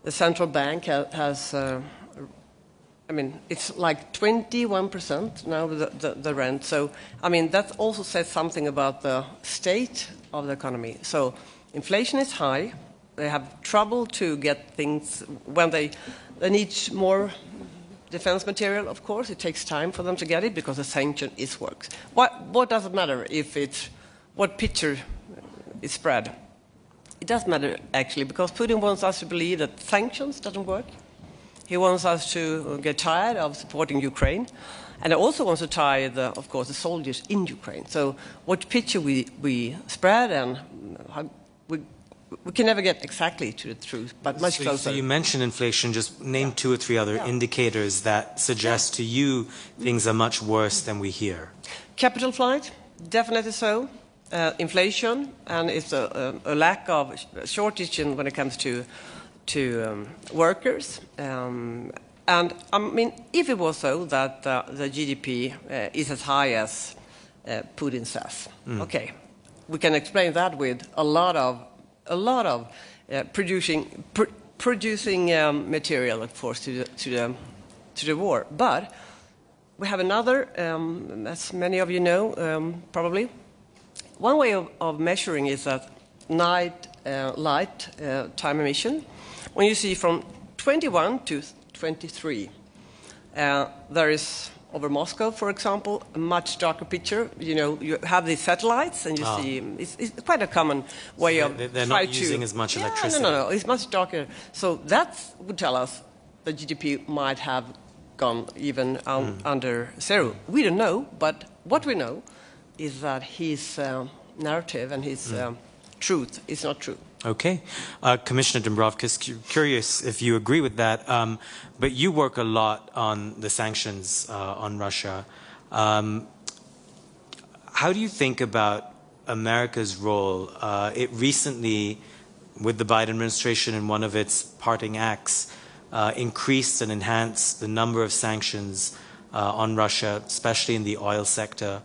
The central bank has it's like 21% now, the rent. So, that also says something about the state of the economy. So, inflation is high. They have trouble to get things when they need more defense material. Of course, it takes time for them to get it because the sanction works. What does it matter if what picture is spread? It does matter actually, because Putin wants us to believe that sanctions doesn't work. He wants us to get tired of supporting Ukraine, and he also wants to tie the soldiers in Ukraine. So, what picture we spread, and we can never get exactly to the truth, but much closer. So you mentioned inflation. Just name 2 or 3 other indicators that suggest to you things are much worse than we hear. Capital flight, definitely so. Inflation, and it's a lack of shortage when it comes to workers. If it was so that the GDP is as high as Putin says, okay, we can explain that with a lot of producing material, of course, to the war. But we have another, as many of you know, probably. One way of measuring is that light time emission. When you see from 21 to 23, there is, over Moscow, for example, a much darker picture. You have these satellites, and you see it's quite a common way of. They're not using as much electricity. No, it's much darker. So that would tell us the GDP might have gone even under zero. We don't know, but what we know is that his narrative and his truth is not true. Okay. Commissioner Dombrovskis, curious if you agree with that, but you work a lot on the sanctions on Russia. How do you think about America's role? It recently, with the Biden administration in one of its parting acts, increased and enhanced the number of sanctions on Russia, especially in the oil sector.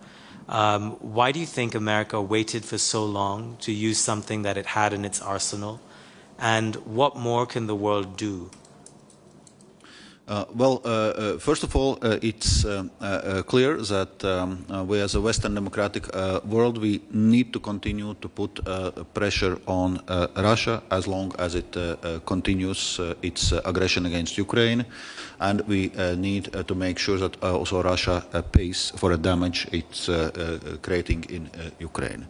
Why do you think America waited for so long to use something that it had in its arsenal? And what more can the world do? First of all, it's clear that we as a Western democratic world, we need to continue to put pressure on Russia as long as it continues its aggression against Ukraine. And we need to make sure that also Russia pays for the damage it's creating in Ukraine.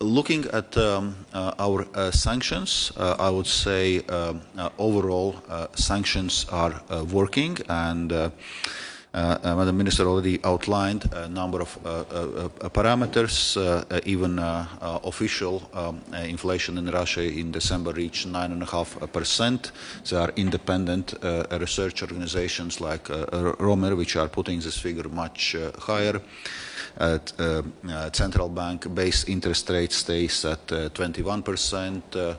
Looking at our sanctions, I would say overall sanctions are working, and Madam Minister already outlined a number of parameters. Even official inflation in Russia in December reached 9.5%. There are independent research organizations like Romer, which are putting this figure much higher. Central bank base interest rate stays at 21%.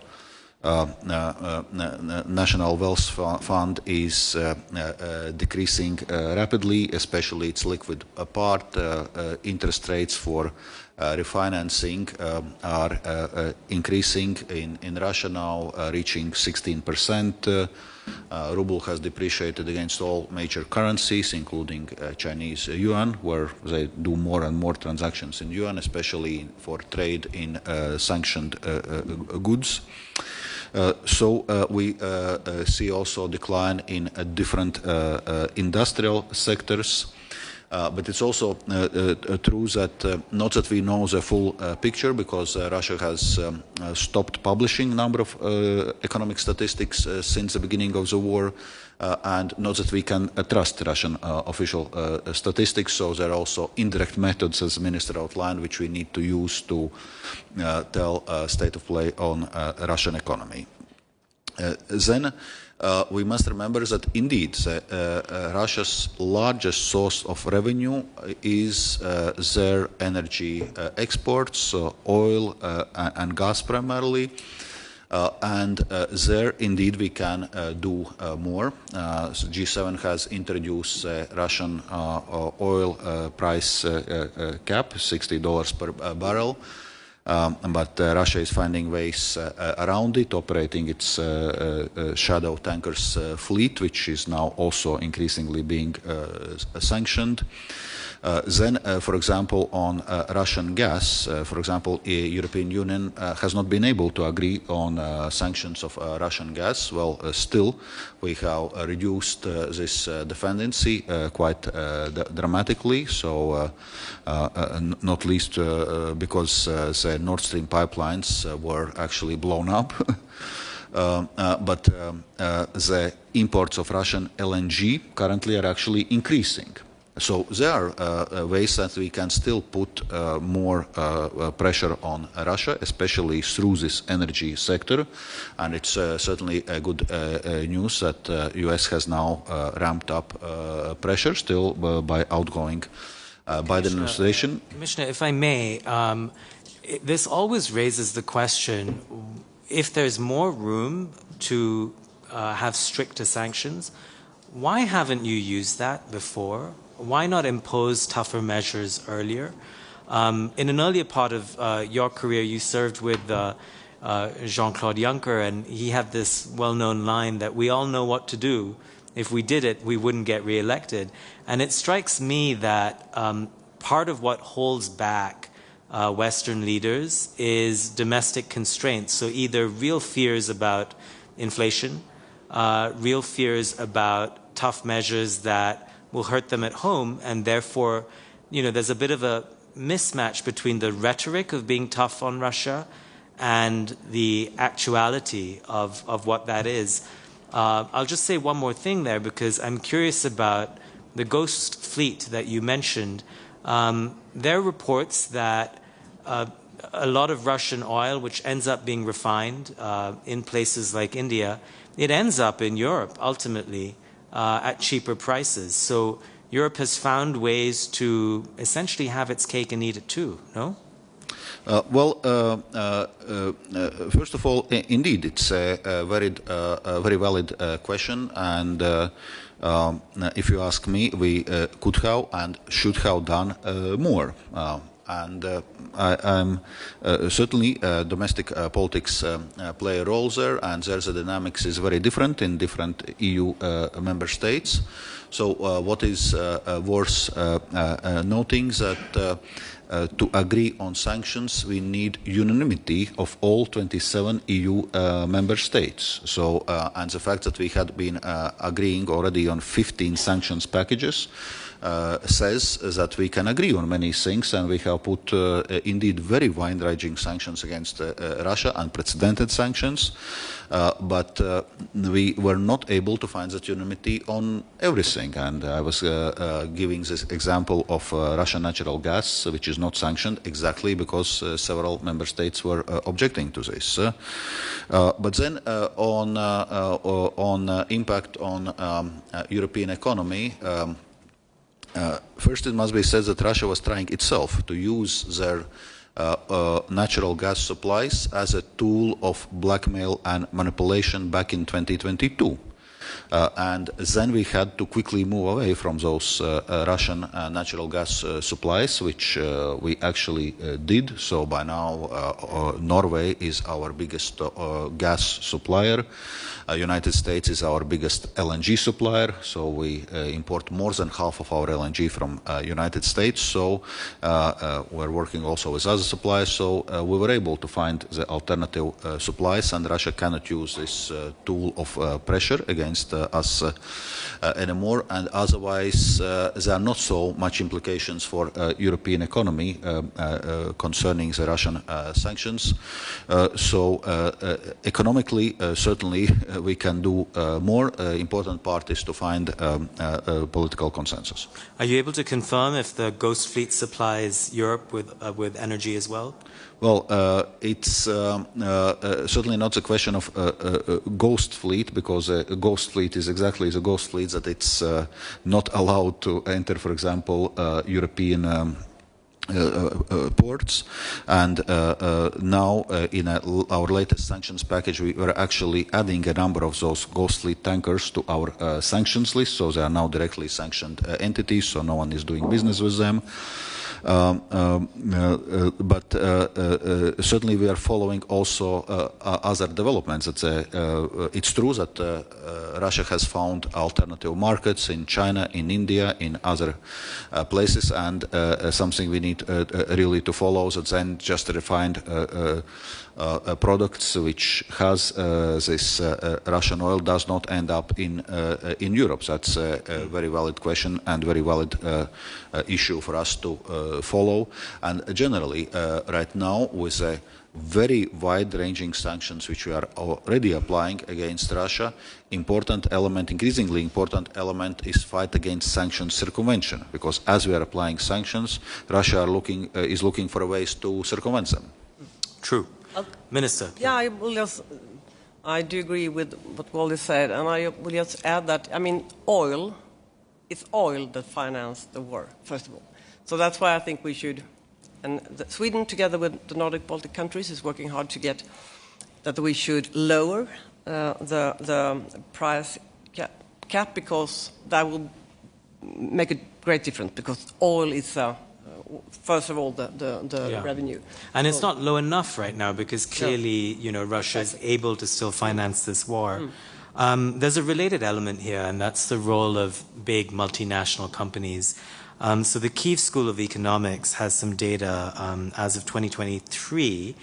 National Wealth Fund is decreasing rapidly, especially its liquid part. Interest rates for refinancing are increasing in Russia now, reaching 16%. Ruble has depreciated against all major currencies, including Chinese yuan, where they do more and more transactions in yuan, especially for trade in sanctioned goods. So we see also a decline in different industrial sectors. But it's also true that not that we know the full picture, because Russia has stopped publishing a number of economic statistics since the beginning of the war, and not that we can trust Russian official statistics. So there are also indirect methods, as the Minister outlined, which we need to use to tell state of play on Russian economy. Then we must remember that indeed Russia's largest source of revenue is their energy exports, oil and gas primarily. There, indeed, we can do more. So G7 has introduced Russian oil price cap, $60 per barrel. But Russia is finding ways around it, operating its shadow tankers fleet, which is now also increasingly being sanctioned. For example, on Russian gas, for example, the European Union has not been able to agree on sanctions of Russian gas. Well, still, we have reduced this dependency quite dramatically. So, not least because the Nord Stream pipelines were actually blown up. But the imports of Russian LNG currently are actually increasing. So there are ways that we can still put more pressure on Russia, especially through this energy sector. And it's certainly a good news that US has now ramped up pressure still by outgoing Biden administration. Commissioner, if I may, this always raises the question, if there's more room to have stricter sanctions, why haven't you used that before? Why not impose tougher measures earlier? In an earlier part of your career, you served with Jean-Claude Juncker, and he had this well-known line that we all know what to do. If we did it, we wouldn't get re-elected. And it strikes me that part of what holds back Western leaders is domestic constraints. So either real fears about inflation, real fears about tough measures that will hurt them at home, and therefore, you know, there's a bit of a mismatch between the rhetoric of being tough on Russia and the actuality of what that is. I'll just say one more thing there, because I'm curious about the ghost fleet that you mentioned. There are reports that a lot of Russian oil, which ends up being refined in places like India, it ends up in Europe ultimately at cheaper prices. So Europe has found ways to essentially have its cake and eat it too, no? First of all, indeed, it's a very valid question, and if you ask me, we could have and should have done more. I'm certainly domestic politics play a role there, and there's a dynamics is very different in different EU member states. So what is worth noting that to agree on sanctions, we need unanimity of all 27 EU member states. So, and the fact that we had been agreeing already on 15 sanctions packages says that we can agree on many things, and we have put indeed very wide-ranging sanctions against Russia, unprecedented sanctions, but we were not able to find that unanimity on everything. And I was giving this example of Russian natural gas, which is not sanctioned exactly because several member states were objecting to this. But then on impact on European economy, first it must be said that Russia was trying itself to use their natural gas supplies as a tool of blackmail and manipulation back in 2022. And then we had to quickly move away from those Russian natural gas supplies, which we actually did. So by now, Norway is our biggest gas supplier. United States is our biggest LNG supplier. So we import more than half of our LNG from United States. So we're working also with other suppliers. So we were able to find the alternative supplies, and Russia cannot use this tool of pressure against us anymore, and otherwise there are not so much implications for European economy concerning the Russian sanctions. So economically, certainly we can do more. Important part is to find political consensus. Are you able to confirm if the Ghost Fleet supplies Europe with energy as well? Well, it's certainly not a question of ghost fleet, because a ghost fleet is exactly the ghost fleet that it's not allowed to enter, for example, European ports, and now in our latest sanctions package we were actually adding a number of those ghost fleet tankers to our sanctions list, so they are now directly sanctioned entities, so no one is doing business with them. But certainly we are following also other developments. It's true that Russia has found alternative markets in China, in India, in other places, and something we need really to follow, that then just refined products which has this Russian oil does not end up in Europe. That's a very valid question and very valid issue for us to follow. And generally, right now, with a very wide-ranging sanctions which we are already applying against Russia, increasingly important element is fight against sanctions circumvention, because as we are applying sanctions, Russia is looking for ways to circumvent them. True. Minister. Yeah, I do agree with what Valdis said, and I will just add that, I mean, it's oil that financed the war, first of all. So that's why I think we should, and Sweden, together with the Nordic Baltic countries, is working hard to get that we should lower the price cap, because that will make a great difference, because oil is first of all, the revenue. And it's not low enough right now, because clearly, Russia is able to still finance this war. There's a related element here, and that's the role of big multinational companies. So the Kyiv School of Economics has some data as of 2023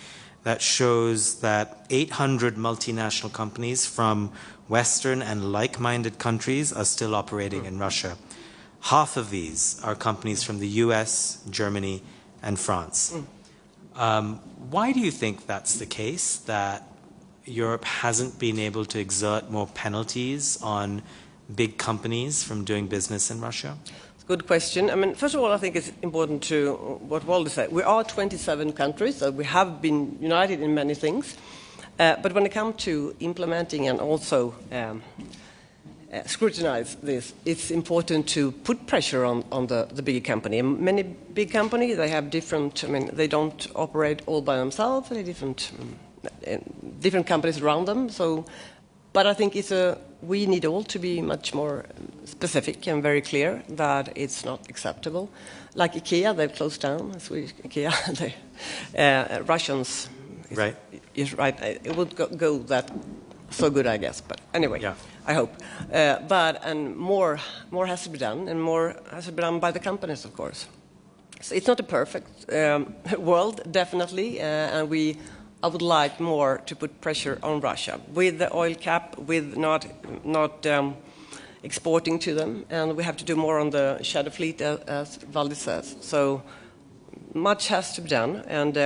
that shows that 800 multinational companies from Western and like-minded countries are still operating in Russia. Half of these are companies from the US, Germany, and France. Why do you think that's the case, that Europe hasn't been able to exert more penalties on big companies from doing business in Russia? It's a good question. I mean, first of all, I think it's important to what Valdis said. We are 27 countries, so we have been united in many things. But when it comes to implementing and also scrutinize this, it's important to put pressure on the bigger company. And many big companies, they have different, they don't operate all by themselves, they have different companies around them. So, but I think we need all to be much more specific and very clear that it's not acceptable. Like IKEA, they've closed down, Swedish IKEA, Russians, right. Is right, it would go that so good, I guess, but anyway. Yeah. I hope. And more has to be done, and more has to be done by the companies, of course. So it's not a perfect world, definitely, and I would like more to put pressure on Russia with the oil cap, with not exporting to them, and we have to do more on the shadow fleet, as Valdis says. So much has to be done, and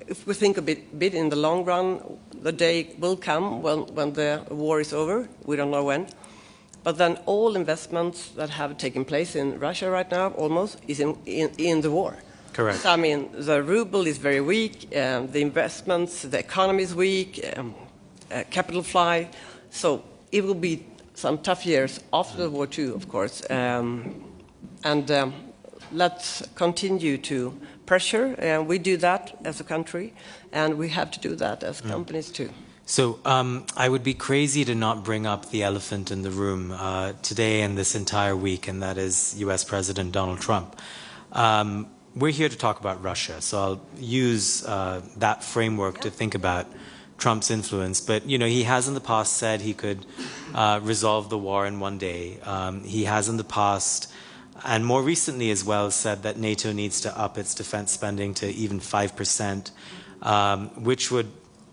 if we think a bit in the long run, the day will come when the war is over. We don't know when. But then all investments that have taken place in Russia right now almost is in the war. Correct. So, the ruble is very weak, the investments, the economy is weak, capital fly. So it will be some tough years after the war too, of course. Let's continue to pressure, and we do that as a country, and we have to do that as companies too. So I would be crazy to not bring up the elephant in the room today and this entire week, and that is U.S. President Donald Trump. We're here to talk about Russia, so I'll use that framework to think about Trump's influence. But, he has in the past said he could resolve the war in one day. He has in the past, and more recently as well, said that NATO needs to up its defense spending to even 5%, which would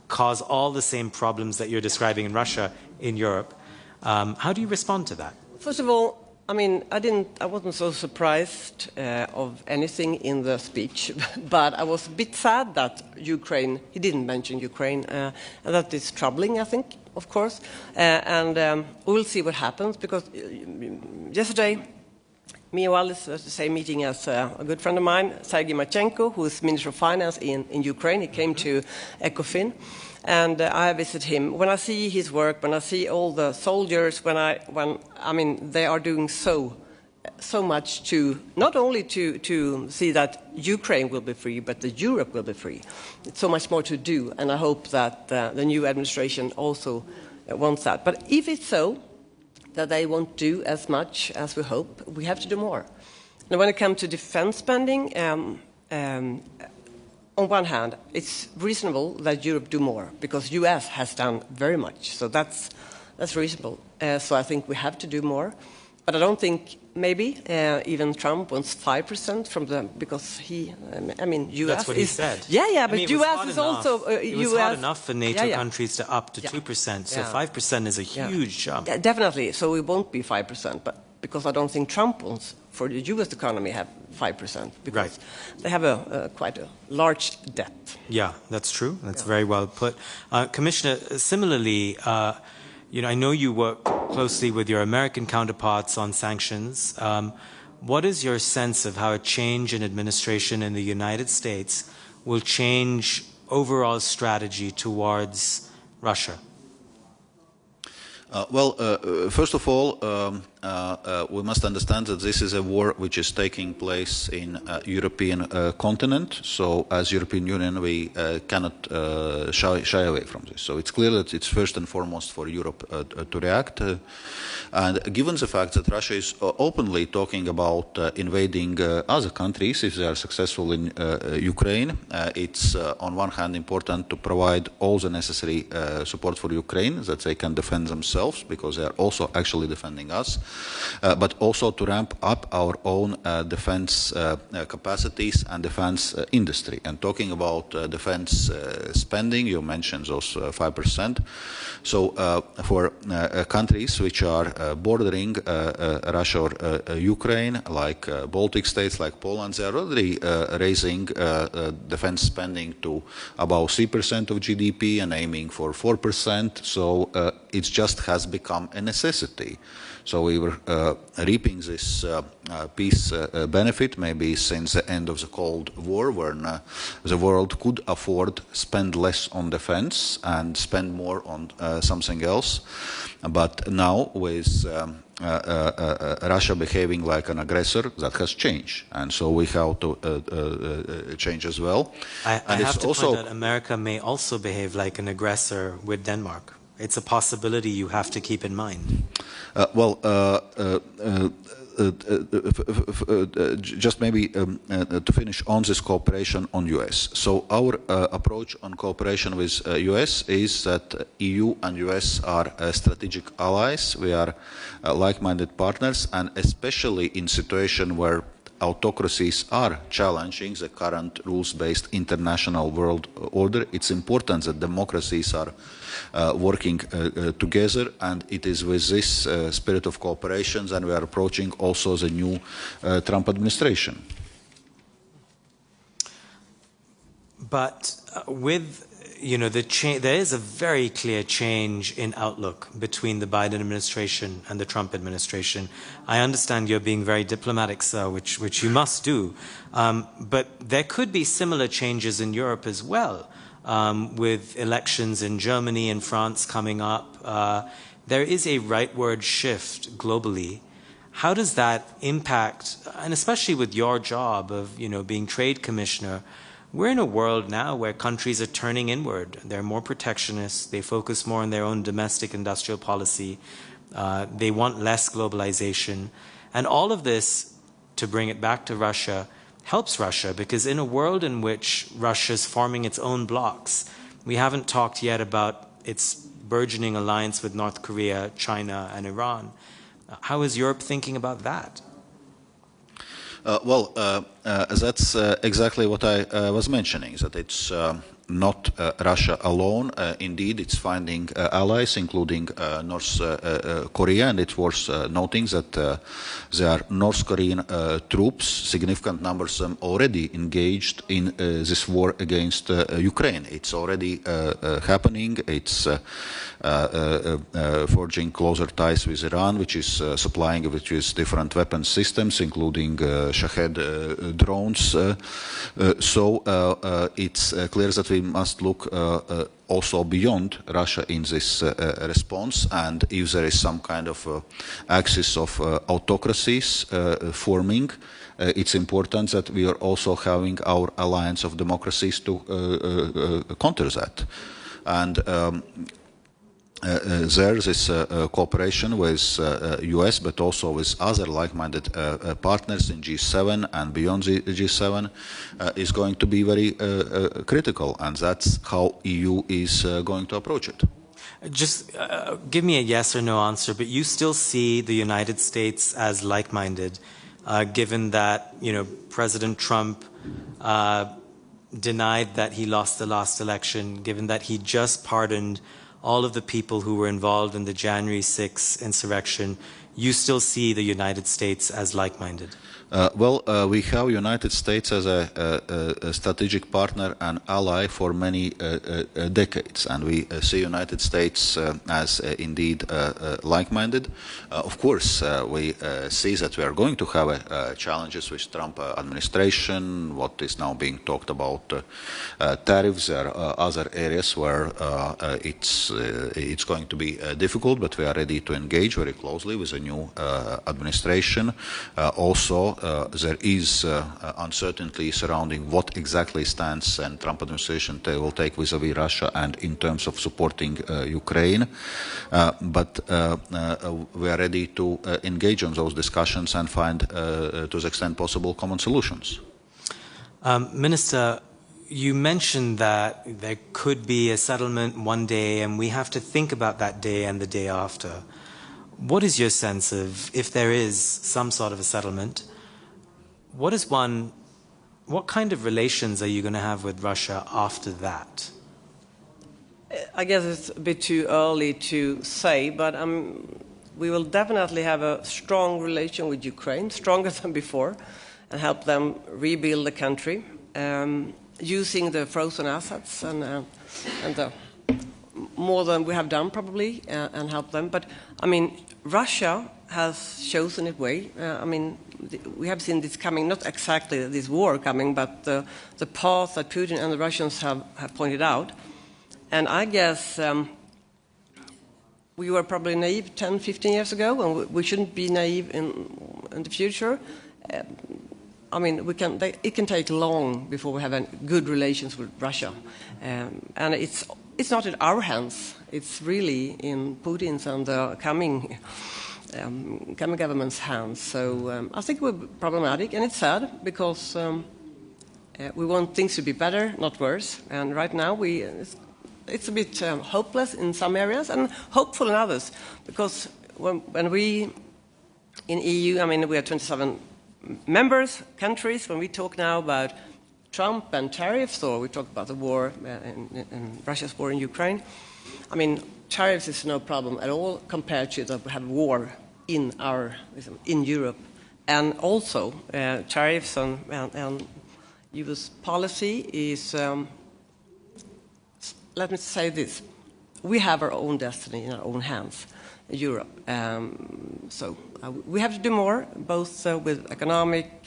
cause all the same problems that you're describing in Russia in Europe. How do you respond to that? First of all, I wasn't so surprised of anything in the speech, but I was a bit sad that Ukraine, he didn't mention Ukraine, and that is troubling, I think, of course. We'll see what happens, because yesterday, me and Valdis was the same meeting as a good friend of mine, Sergei Marchenko, who is Minister of Finance in Ukraine. He came to ECOFIN, and I visited him. When I see his work, when I see all the soldiers, they are doing so so much to, not only to see that Ukraine will be free, but that Europe will be free. It's so much more to do, and I hope that the new administration also wants that. But if it's so, that they won't do as much as we hope, we have to do more. Now, when it comes to defense spending, on one hand, it's reasonable that Europe do more, because US has done very much, so that's reasonable. So I think we have to do more. But I don't think maybe even Trump wants 5% from them, because US That's what he said. Yeah, but US is also... it was hard enough for NATO countries to up to 2%, so 5% is a huge jump. Yeah, definitely, so it won't be 5%, but because I don't think Trump wants for the US economy have 5%, because they have quite a large debt. Yeah, that's true. That's very well put. Commissioner, similarly, I know you work closely with your American counterparts on sanctions. What is your sense of how a change in administration in the United States will change overall strategy towards Russia? First of all, we must understand that this is a war which is taking place in European continent. So, as European Union, we cannot shy away from this. So, it's clear that it's first and foremost for Europe to react. And given the fact that Russia is openly talking about invading other countries if they are successful in Ukraine, it's on one hand important to provide all the necessary support for Ukraine, that they can defend themselves, because they are also actually defending us, but also to ramp up our own defense capacities and defense industry. And talking about defense spending, you mentioned those 5%. So for countries which are bordering Russia or Ukraine, like Baltic states, like Poland, they are already raising defense spending to about 3% of GDP and aiming for 4%. So it just has become a necessity. So we were reaping this peace benefit maybe since the end of the Cold War, when the world could afford spend less on defense and spend more on something else. But now with Russia behaving like an aggressor, that has changed, and so we have to change as well. I have to point out America may also behave like an aggressor with Denmark. It's a possibility you have to keep in mind. Just maybe to finish on this cooperation on US. So our approach on cooperation with US is that EU and US are strategic allies. We are like-minded partners, and especially in situation where autocracies are challenging the current rules-based international world order, it's important that democracies are working together, and it is with this spirit of cooperation that we are approaching also the new Trump administration. But with there is a very clear change in outlook between the Biden administration and the Trump administration. I understand you're being very diplomatic, sir, which you must do. But there could be similar changes in Europe as well, with elections in Germany and France coming up. There is a rightward shift globally. How does that impact, and especially with your job of being trade commissioner? We're in a world now where countries are turning inward. They're more protectionist. They focus more on their own domestic industrial policy. They want less globalization. And all of this, to bring it back to Russia, helps Russia, because in a world in which Russia's forming its own blocs, we haven't talked yet about its burgeoning alliance with North Korea, China, and Iran. How is Europe thinking about that? That's exactly what I was mentioning, that it's not Russia alone. Indeed, it's finding allies, including North Korea, and it's worth noting that there are North Korean troops, significant numbers of them already engaged in this war against Ukraine. It's already happening. It's forging closer ties with Iran, which is supplying with different weapon systems, including Shahed drones. So it's clear that we we must look also beyond Russia in this response, and if there is some kind of axis of autocracies forming, it's important that we are also having our alliance of democracies to counter that. And there is cooperation with US, but also with other like-minded partners in G7 and beyond the G7 is going to be very critical, and that's how EU is going to approach it. Just give me a yes or no answer, but you still see the United States as like-minded, given that, you know, President Trump denied that he lost the last election, given that he just pardoned all of the people who were involved in the January 6th insurrection. You still see the United States as like-minded? We have United States as a strategic partner and ally for many decades, and we see United States as indeed like-minded. Of course, we see that we are going to have challenges with Trump administration, what is now being talked about tariffs. There are other areas where it's going to be difficult, but we are ready to engage very closely with the new administration. Also, there is uncertainty surrounding what exactly stance and Trump administration will take vis-à-vis Russia and in terms of supporting Ukraine. But we are ready to engage on those discussions and find, to the extent possible, common solutions. Minister, you mentioned that there could be a settlement one day, and we have to think about that day and the day after. What is your sense of, if there is some sort of a settlement, what kind of relations are you going to have with Russia after that? I guess it's a bit too early to say, but we will definitely have a strong relation with Ukraine, stronger than before, and help them rebuild the country, using the frozen assets and more than we have done probably, and help them. But I mean, Russia has chosen its way. We have seen this coming, not exactly this war coming, but the path that Putin and the Russians have pointed out. And I guess we were probably naive 10, 15 years ago, and we shouldn't be naive in the future. It can take long before we have good relations with Russia. And it's not in our hands. It's really in Putin's and the coming government's hands. So I think we're problematic, and it's sad because we want things to be better, not worse. And right now it's a bit hopeless in some areas and hopeful in others, because when we in EU, we are 27 members, countries. When we talk now about Trump and tariffs, or we talk about the war, in Russia's war in Ukraine, tariffs is no problem at all compared to that we have war in Europe. And also tariffs and US policy is, let me say this, we have our own destiny in our own hands in Europe. So we have to do more, both with economic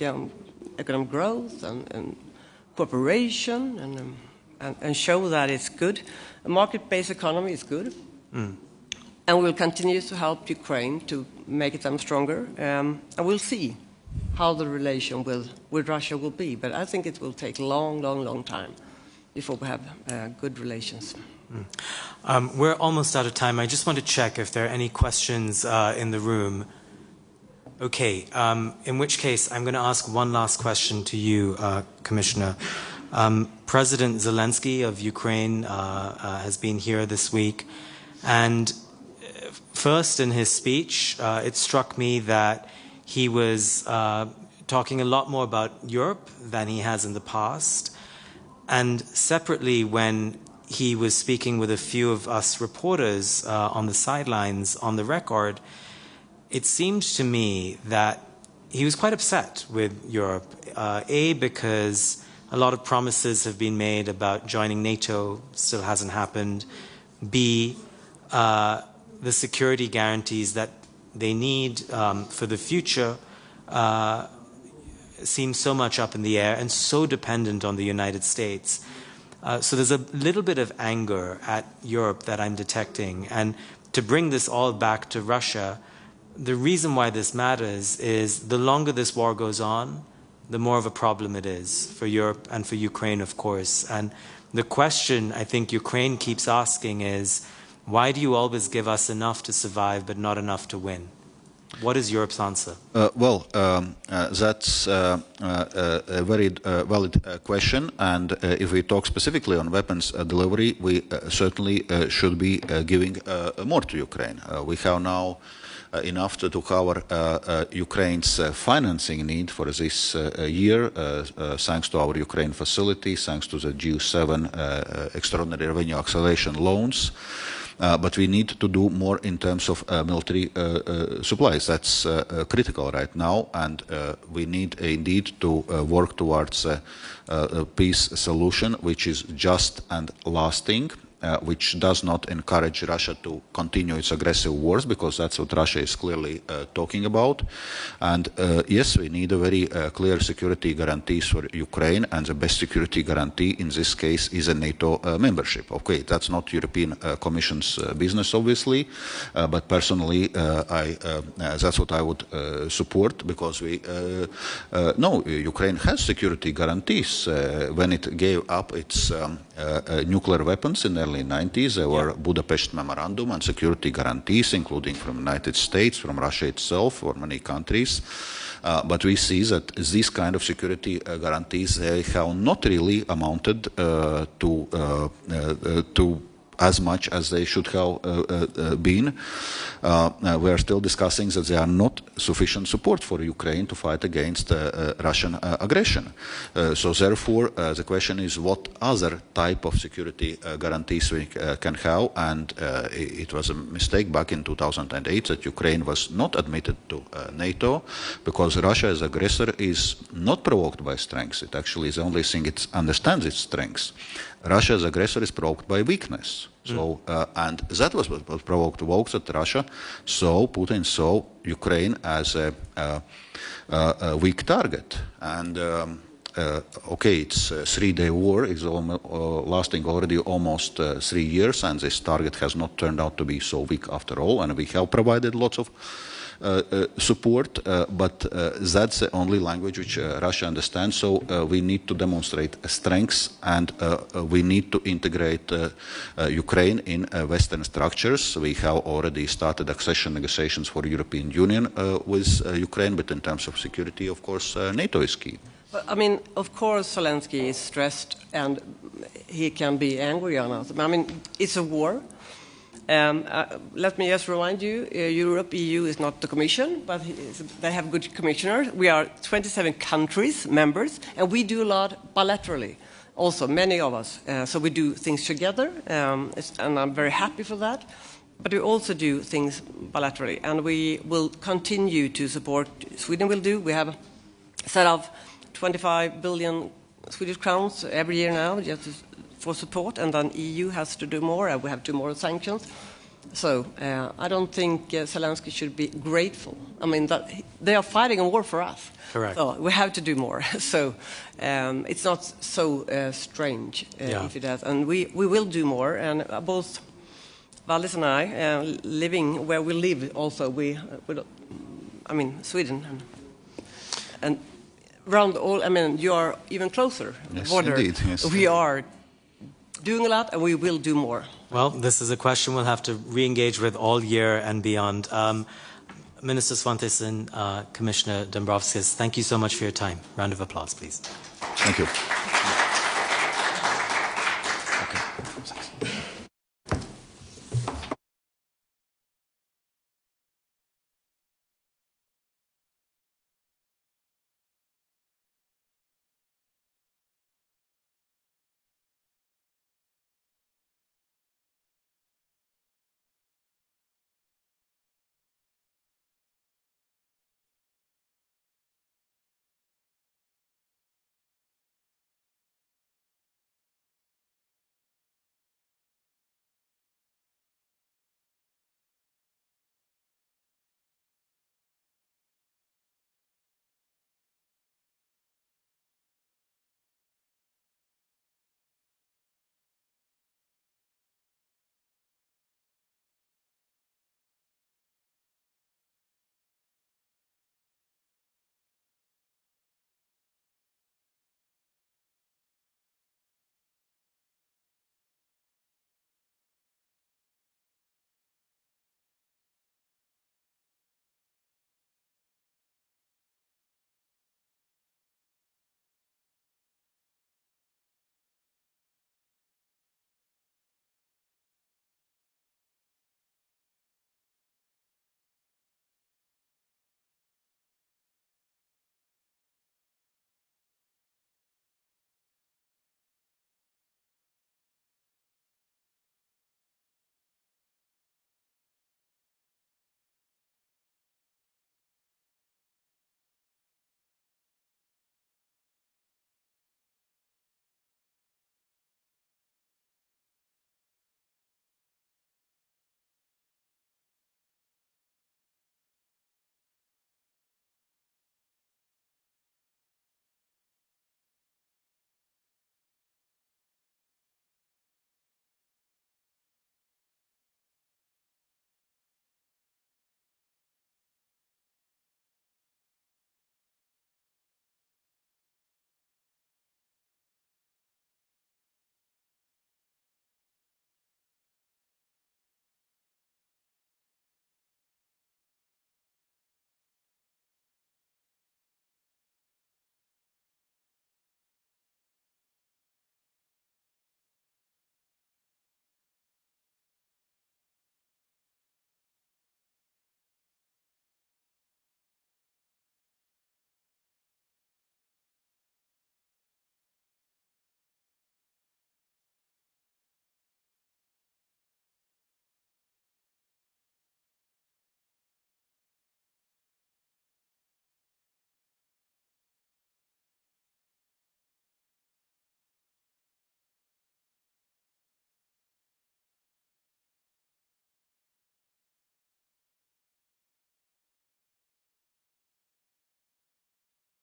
growth and cooperation, and show that it's good. A market-based economy is good. And we'll continue to help Ukraine to make them stronger. And we'll see how the relation with Russia will be. But I think it will take a long, long, long time before we have good relations. We're almost out of time. I just want to check if there are any questions in the room. Okay, in which case I'm going to ask one last question to you, Commissioner. President Zelensky of Ukraine has been here this week, and first in his speech, it struck me that he was talking a lot more about Europe than he has in the past, and separately when he was speaking with a few of us reporters on the sidelines on the record, it seemed to me that he was quite upset with Europe, because a lot of promises have been made about joining NATO, still hasn't happened. B, the security guarantees that they need for the future seem so much up in the air and so dependent on the United States. So there's a little bit of anger at Europe that I'm detecting. And to bring this all back to Russia, the reason why this matters is the longer this war goes on, the more of a problem it is for Europe and for Ukraine, of course. And the question I think Ukraine keeps asking is, why do you always give us enough to survive but not enough to win? What is Europe's answer? That's a very valid question, and if we talk specifically on weapons delivery, we certainly should be giving more to Ukraine. We have now enough to cover Ukraine's financing need for this year, thanks to our Ukraine facility, thanks to the G7 extraordinary revenue acceleration loans. But we need to do more in terms of military supplies. That's critical right now, and we need indeed to work towards a peace solution which is just and lasting, which does not encourage Russia to continue its aggressive wars, because that's what Russia is clearly talking about. And yes, we need a very clear security guarantees for Ukraine, and the best security guarantee in this case is a NATO membership. Okay, that's not European Commission's business, obviously, but personally, that's what I would support, because we know Ukraine has security guarantees. When it gave up its nuclear weapons in the early 90s, there were Budapest Memorandum and security guarantees, including from the United States, from Russia itself, or many countries. But we see that these kind of security guarantees have not really amounted to as much as they should have been. We are still discussing that there are not sufficient support for Ukraine to fight against Russian aggression. So therefore, the question is what other type of security guarantees we can have, and it was a mistake back in 2008 that Ukraine was not admitted to NATO, because Russia as aggressor is not provoked by strengths. It actually is the only thing it understands its strengths. Russia as aggressor is provoked by weakness. So, and that was what provoked that Russia saw, Putin saw Ukraine as a weak target. And okay, it's a 3-day war, it's lasting already almost 3 years, and this target has not turned out to be so weak after all, and we have provided lots of support, but that's the only language which Russia understands. So we need to demonstrate strengths, and we need to integrate Ukraine in Western structures. We have already started accession negotiations for European Union with Ukraine, but in terms of security, of course, NATO is key. I mean, of course, Zelensky is stressed, and he can be angry on us. I mean, it's a war. Let me just remind you, Europe, EU is not the Commission, but they have good commissioners. We are 27 countries, members, and we do a lot bilaterally, also, many of us. So we do things together, and I'm very happy for that. But we also do things bilaterally, and we will continue to support, Sweden will do. We have set of 25 billion Swedish crowns every year now, just for support, and then EU has to do more, and we have to do more sanctions. So I don't think Zelensky should be grateful. I mean, they are fighting a war for us. Correct. So we have to do more. So it's not so strange if it does. And we will do more. And both Valdis and I, living where we live also, I mean, Sweden and around all, I mean, you are even closer. Yes, border. Indeed, yes. We are doing a lot, and we will do more. Well, this is a question we'll have to re-engage with all year and beyond. Minister Svantesson, Commissioner Dombrovskis, thank you so much for your time. Round of applause, please. Thank you.